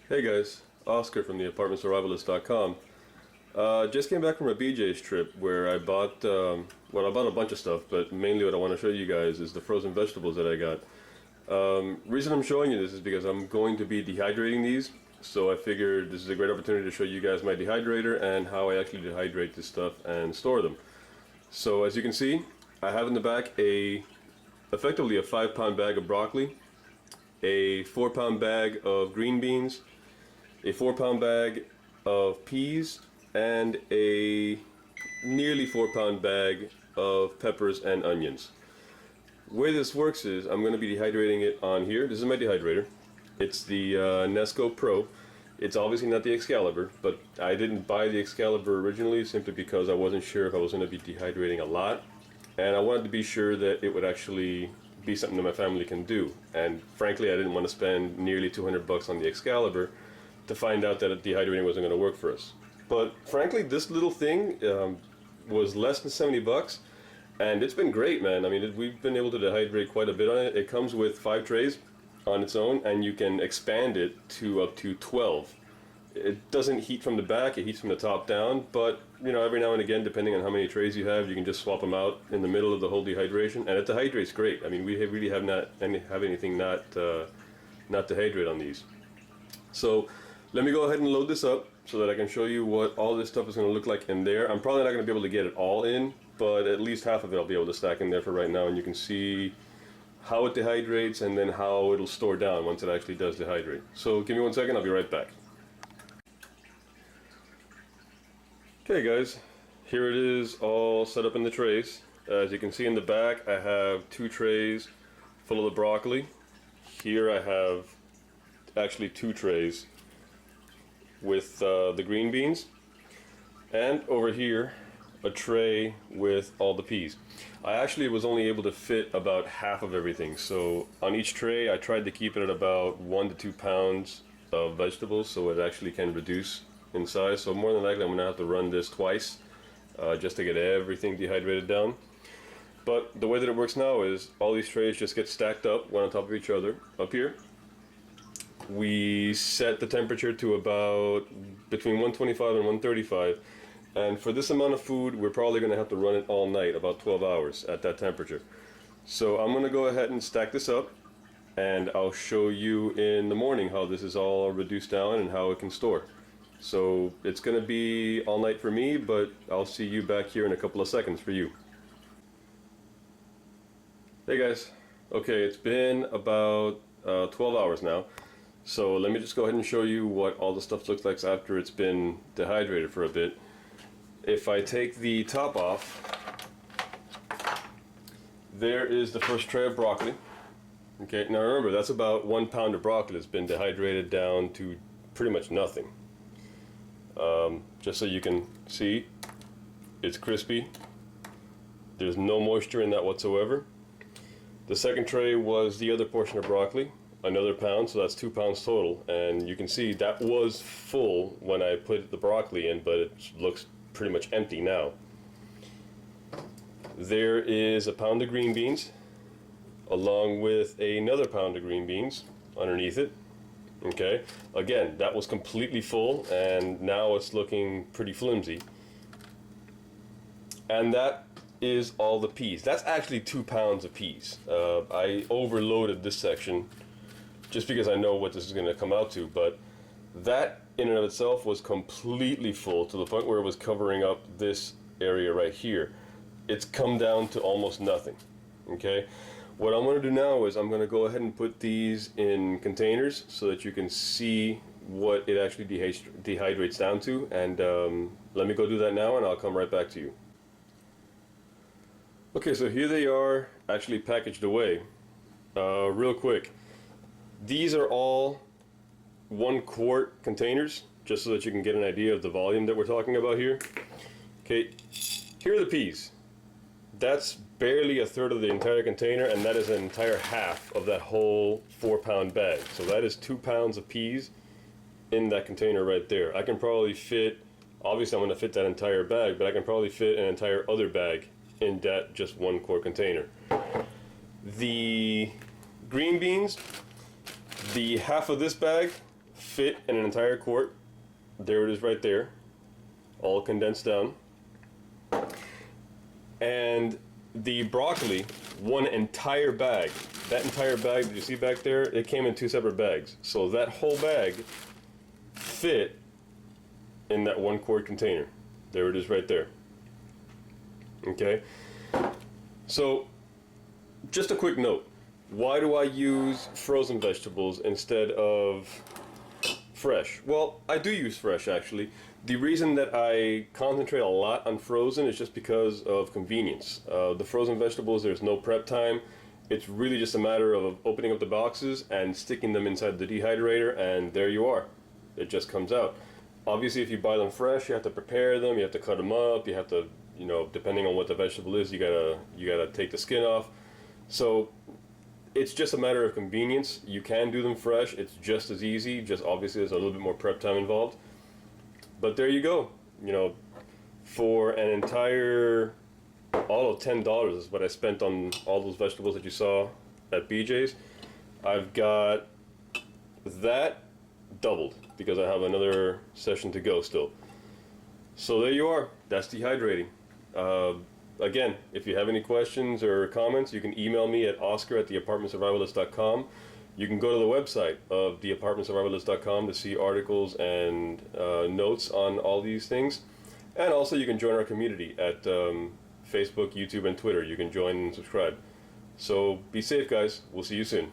Hey guys, Oscar from the apartmentsurvivalist.com. Just came back from a BJ's trip where I bought, I bought a bunch of stuff, but mainly what I want to show you guys is the frozen vegetables that I got. Reason I'm showing you this is because I'm going to be dehydrating these, so I figured this is a great opportunity to show you guys my dehydrator and how I actually dehydrate this stuff and store them. So as you can see, I have in the back effectively a 5-pound bag of broccoli, a 4-pound bag of green beans, a 4-pound bag of peas, and a nearly 4-pound bag of peppers and onions. The way this works is I'm going to be dehydrating it on here. This is my dehydrator. It's the Nesco Pro. It's obviously not the Excalibur, but I didn't buy the Excalibur originally simply because I wasn't sure if I was going to be dehydrating a lot, and I wanted to be sure that it would actually be something that my family can do. And frankly, I didn't want to spend nearly $200 on the Excalibur to find out that dehydrating wasn't going to work for us. But frankly, this little thing was less than 70 bucks, and it's been great, man. I mean, we've been able to dehydrate quite a bit on it. It comes with 5 trays on its own, and you can expand it to up to 12. It doesn't heat from the back, it heats from the top down, but you know, every now and again, depending on how many trays you have, you can just swap them out in the middle of the whole dehydration, and it dehydrates great. I mean, we really have anything not dehydrate on these. So let me go ahead and load this up so that I can show you what all this stuff is going to look like in there. I'm probably not going to be able to get it all in, but at least half of it I'll be able to stack in there for right now, and you can see how it dehydrates and then how it'll store down once it actually does dehydrate. So give me 1 second, I'll be right back. Okay guys, here it is all set up in the trays. As you can see in the back, I have 2 trays full of the broccoli. Here I have actually 2 trays with the green beans, and over here a tray with all the peas. I actually was only able to fit about half of everything, so on each tray I tried to keep it at about 1 to 2 pounds of vegetables so it actually can reduce in size. So more than likely I'm going to have to run this twice just to get everything dehydrated down. But the way that it works now is all these trays just get stacked up one on top of each other up here. We set the temperature to about between 125 and 135, and for this amount of food we're probably going to have to run it all night, about 12 hours at that temperature. So I'm going to go ahead and stack this up, and I'll show you in the morning how this is all reduced down and how it can store. So it's going to be all night for me, but I'll see you back here in a couple of seconds for you. Hey guys, okay, it's been about 12 hours now. So let me just go ahead and show you what all the stuff looks like after it's been dehydrated for a bit. If I take the top off, there is the first tray of broccoli. Okay, now remember, that's about 1 pound of broccoli that's been dehydrated down to pretty much nothing. Just so you can see, it's crispy. There's no moisture in that whatsoever. The second tray was the other portion of broccoli, another pound, so that's 2 pounds total, and you can see that was full when I put the broccoli in, but it looks pretty much empty now. There is a pound of green beans along with another pound of green beans underneath it. Okay, again, that was completely full, and now it's looking pretty flimsy. And that is all the peas. That's actually 2 pounds of peas. I overloaded this section just because I know what this is going to come out to, but that in and of itself was completely full to the point where it was covering up this area right here. It's come down to almost nothing. Okay, what I'm going to do now is I'm going to go ahead and put these in containers so that you can see what it actually dehydrates down to, and let me go do that now and I'll come right back to you. Okay, so here they are actually packaged away. Real quick, these are all 1 quart containers, just so that you can get an idea of the volume that we're talking about here. Okay, here are the peas. That's barely a third of the entire container, and that is an entire half of that whole 4-pound bag. So that is 2 pounds of peas in that container right there. I can probably fit, obviously I'm going to fit that entire bag, but I can probably fit an entire other bag in that just 1 quart container. The green beans, the half of this bag fit in an entire quart. There it is right there, all condensed down. And the broccoli, one entire bag. That entire bag that you see back there, it came in 2 separate bags. So that whole bag fit in that 1 quart container. There it is right there. Okay? So, just a quick note. Why do I use frozen vegetables instead of fresh? Well, I do use fresh actually. The reason that I concentrate a lot on frozen is just because of convenience. The frozen vegetables, there's no prep time. It's really just a matter of opening up the boxes and sticking them inside the dehydrator, and there you are. It just comes out. Obviously, if you buy them fresh, you have to prepare them, you have to cut them up, you have to, you know, depending on what the vegetable is, you gotta take the skin off. So it's just a matter of convenience. You can do them fresh. It's just as easy. Just obviously there's a little bit more prep time involved. But there you go. You know, for an entire, all of $10 is what I spent on all those vegetables that you saw at BJ's. I've got that doubled because I have another session to go still. So there you are. That's dehydrating. Again, if you have any questions or comments, you can email me at oscar@theapartmentsurvivalist.com. You can go to the website of theapartmentsurvivalist.com to see articles and notes on all these things. And also you can join our community at Facebook, YouTube, and Twitter. You can join and subscribe. So be safe, guys. We'll see you soon.